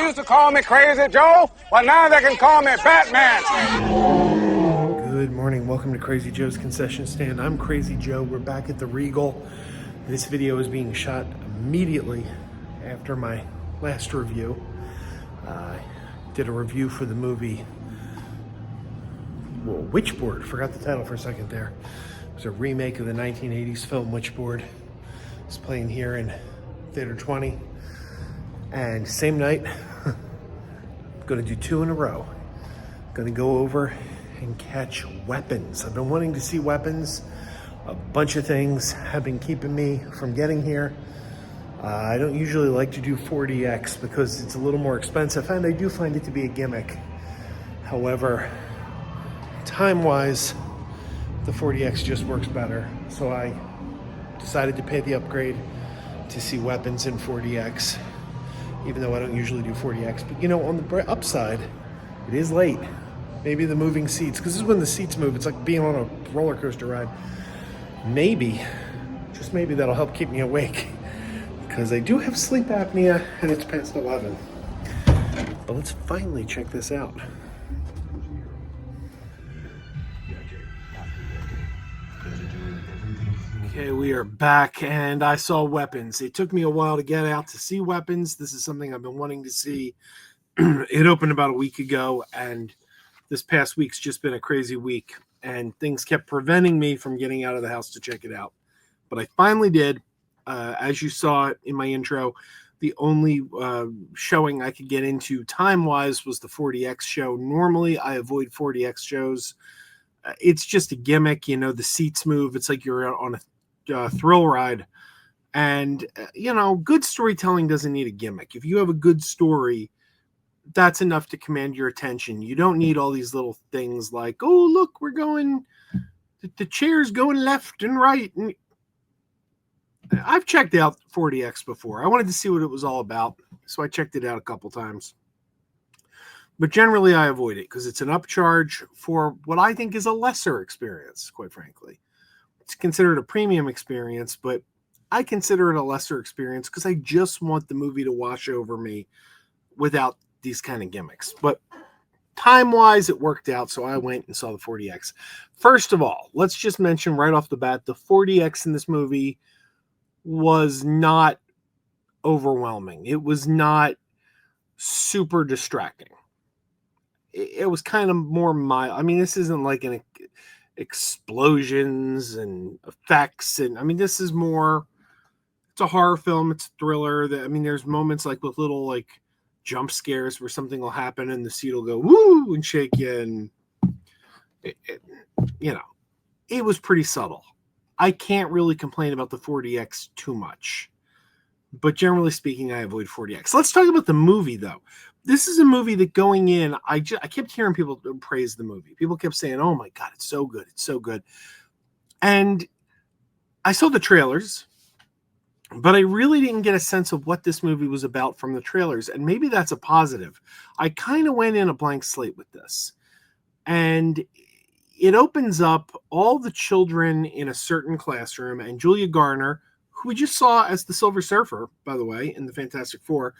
used to call me Crazy Joe, but now they can call me Batman. Good morning. Welcome to Crazy Joe's Concession Stand. I'm Crazy Joe. We're back at the Regal. This video is being shot immediately after my last review. I did a review for the movie Witchboard. Forgot the title for a second there. It was a remake of the 1980s film Witchboard. It's playing here in Theater 20. And same night, I'm gonna do two in a row. Gonna go over and catch Weapons. I've been wanting to see Weapons. A bunch of things have been keeping me from getting here. I don't usually like to do 4DX because it's a little more expensive, and I do find it to be a gimmick. However, time-wise, the 4DX just works better. So I decided to pay the upgrade to see Weapons in 4DX, even though I don't usually do 4DX. But you know, on the upside, it is late. Maybe the moving seats, because this is when the seats move. It's like being on a roller coaster ride. Maybe, just maybe, that'll help keep me awake, because I do have sleep apnea and it's past 11. But let's finally check this out. Okay, we are back, and I saw Weapons. It took me a while to get out to see Weapons. This is something I've been wanting to see. It opened about a week ago, and this past week's just been a crazy week, and things kept preventing me from getting out of the house to check it out. But I finally did. As you saw in my intro, the only showing I could get into time-wise was the 4DX show. Normally, I avoid 4DX shows. It's just a gimmick, you know, the seats move. It's like you're on a thrill ride. And, you know, good storytelling doesn't need a gimmick. If you have a good story, that's enough to command your attention. You don't need all these little things like, oh, look, we're going, the chair's going left and right. And I've checked out 4DX before. I wanted to see what it was all about, so I checked it out a couple times. But generally, I avoid it because it's an upcharge for what I think is a lesser experience, quite frankly. It's considered a premium experience, but I consider it a lesser experience because I just want the movie to wash over me without these kind of gimmicks. But time-wise, it worked out, so I went and saw the 4DX. First of all, let's just mention right off the bat, the 4DX in this movie was not overwhelming. It was not super distracting. It was kind of more mild. I mean, this isn't like an explosions and effects, and I mean, this is more, it's a horror film, it's a thriller. I mean, there's moments like with little like jump scares where something will happen and the seat will go woo and shake you, and you know, it was pretty subtle. I can't really complain about the 4DX too much, but generally speaking, I avoid 4DX. Let's talk about the movie, though. This is a movie that going in, I kept hearing people praise the movie. People kept saying, oh my God, it's so good. It's so good. And I saw the trailers, but I really didn't get a sense of what this movie was about from the trailers. And maybe that's a positive. I kind of went in a blank slate with this. And it opens up all the children in a certain classroom, and Julia Garner, who we just saw as the Silver Surfer, by the way, in the Fantastic Four.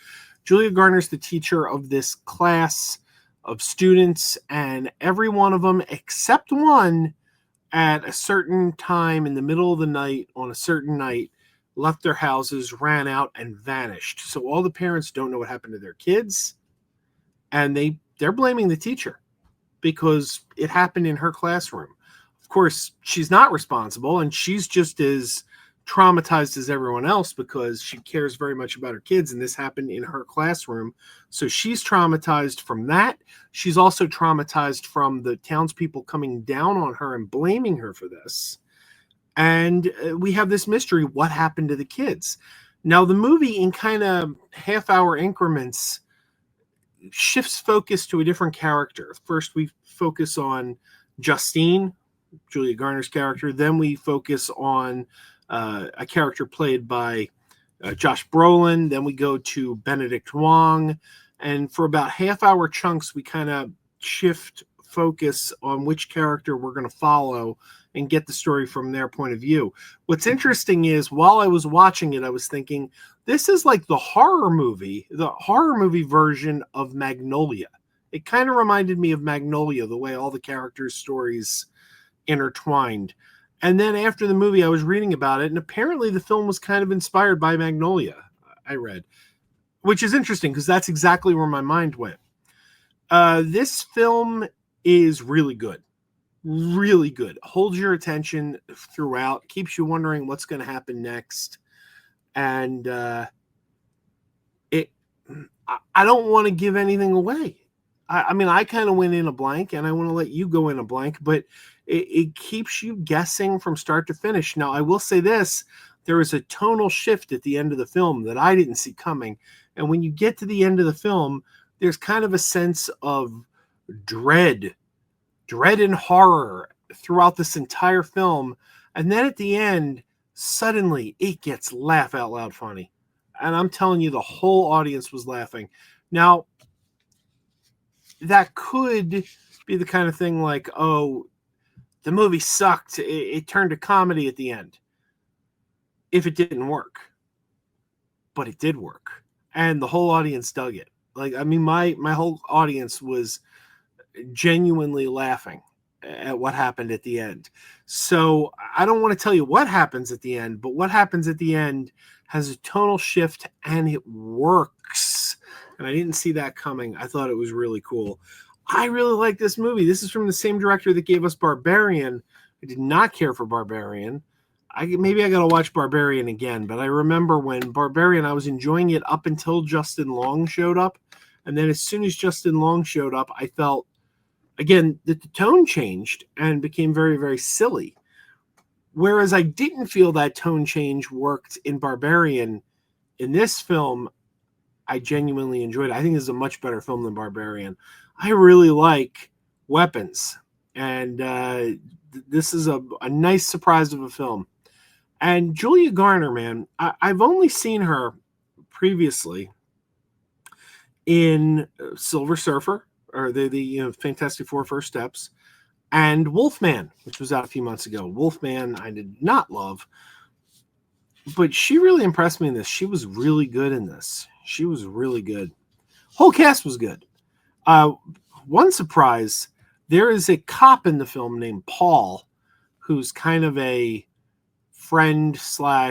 Julia Garner's the teacher of this class of students, and every one of them, except one, at a certain time in the middle of the night, on a certain night, left their houses, ran out, and vanished. So all the parents don't know what happened to their kids, and they're blaming the teacher because it happened in her classroom. Of course, she's not responsible, and she's just as traumatized as everyone else because she cares very much about her kids, and this happened in her classroom. So she's traumatized from that. She's also traumatized from the townspeople coming down on her and blaming her for this. And we have this mystery, what happened to the kids? Now, the movie, in kind of half-hour increments, shifts focus to a different character. First, we focus on Justine, Julia Garner's character. Then we focus on a character played by Josh Brolin. Then we go to Benedict Wong. And for about half-hour chunks, we kind of shift focus on which character we're going to follow and get the story from their point of view. What's interesting is while I was watching it, I was thinking, this is like the horror movie version of Magnolia. It kind of reminded me of Magnolia, the way all the characters' stories intertwined. And then after the movie, I was reading about it, and apparently the film was kind of inspired by Magnolia, I read, which is interesting because that's exactly where my mind went. This film is really good. Really good. Holds your attention throughout, keeps you wondering what's going to happen next. And I don't want to give anything away. I mean, I kind of went in a blank, and I want to let you go in a blank, but it keeps you guessing from start to finish. Now, I will say this, there is a tonal shift at the end of the film that I didn't see coming. And when you get to the end of the film, there's kind of a sense of dread and horror throughout this entire film. And then at the end, suddenly it gets laugh out loud funny. And I'm telling you, the whole audience was laughing. Now, that could be the kind of thing like, oh, the movie sucked. It turned to comedy at the end. If it didn't work. But it did work. And the whole audience dug it. Like, I mean, my whole audience was genuinely laughing at what happened at the end. So I don't want to tell you what happens at the end, but what happens at the end has a tonal shift and it works. And I didn't see that coming. I thought it was really cool. I really like this movie. This is from the same director that gave us Barbarian. I did not care for Barbarian. Maybe I got to watch Barbarian again, but I remember when Barbarian, I was enjoying it up until Justin Long showed up. And then as soon as Justin Long showed up, I felt, again, that the tone changed and became very, very silly. Whereas I didn't feel that tone change worked in Barbarian. In this film, I genuinely enjoyed it. I think this is a much better film than Barbarian. I really like Weapons. And this is a nice surprise of a film. And Julia Garner, man, I've only seen her previously in Silver Surfer, or the Fantastic Four First Steps, and Wolfman, which was out a few months ago. Wolfman I did not love, but she really impressed me in this. She was really good in this. She was really good. Whole cast was good. One surprise, there is a cop in the film named Paul, who's kind of a friend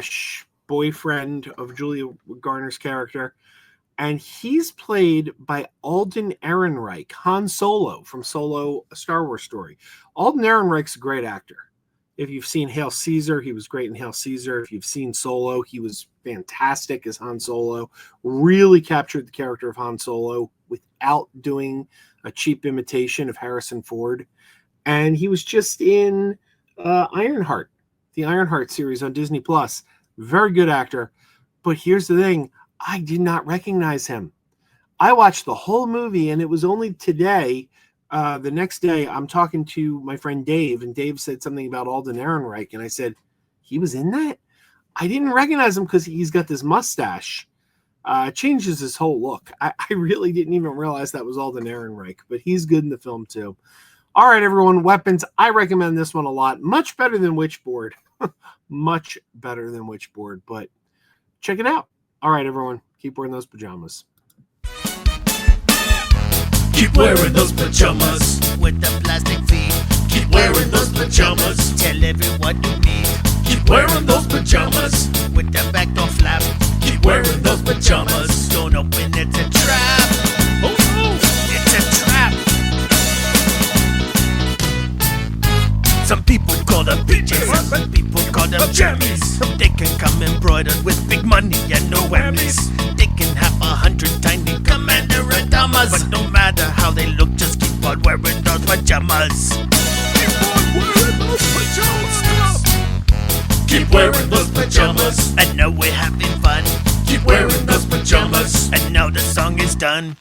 / boyfriend of Julia Garner's character. And he's played by Alden Ehrenreich, Han Solo from Solo, A Star Wars Story. Alden Ehrenreich's a great actor. If you've seen Hail Caesar, he was great in Hail Caesar. If you've seen Solo, he was fantastic as Han Solo. Really captured the character of Han Solo without doing a cheap imitation of Harrison Ford. And he was just in Ironheart, the Ironheart series on Disney+. Very good actor. But here's the thing. I did not recognize him. I watched the whole movie, and it was only today, the next day, I'm talking to my friend Dave, and Dave said something about Alden Ehrenreich, and I said, he was in that? I didn't recognize him because he's got this mustache. Changes his whole look. I really didn't even realize that was Alden Ehrenreich, but he's good in the film too. All right, everyone, Weapons. I recommend this one a lot. Much better than Witchboard. Much better than Witchboard, but check it out. All right, everyone, keep wearing those pajamas. Keep wearing those pajamas with the plastic feet. Keep wearing those pajamas. Tell everyone you meet. Keep wearing those pajamas with the back door flap. Keep wearing those pajamas. Don't open, it's a trap. Oh no, it's a trap. Some people call them PJs, some people call them jammies. They can come embroidered with big money and no whammies. They can have 100 tiny commander Adamas, but no matter how they look, just keep on wearing those pajamas. Keep on wearing those pajamas. Keep wearing those pajamas. And now we're having fun. Keep wearing those pajamas. And now the song is done.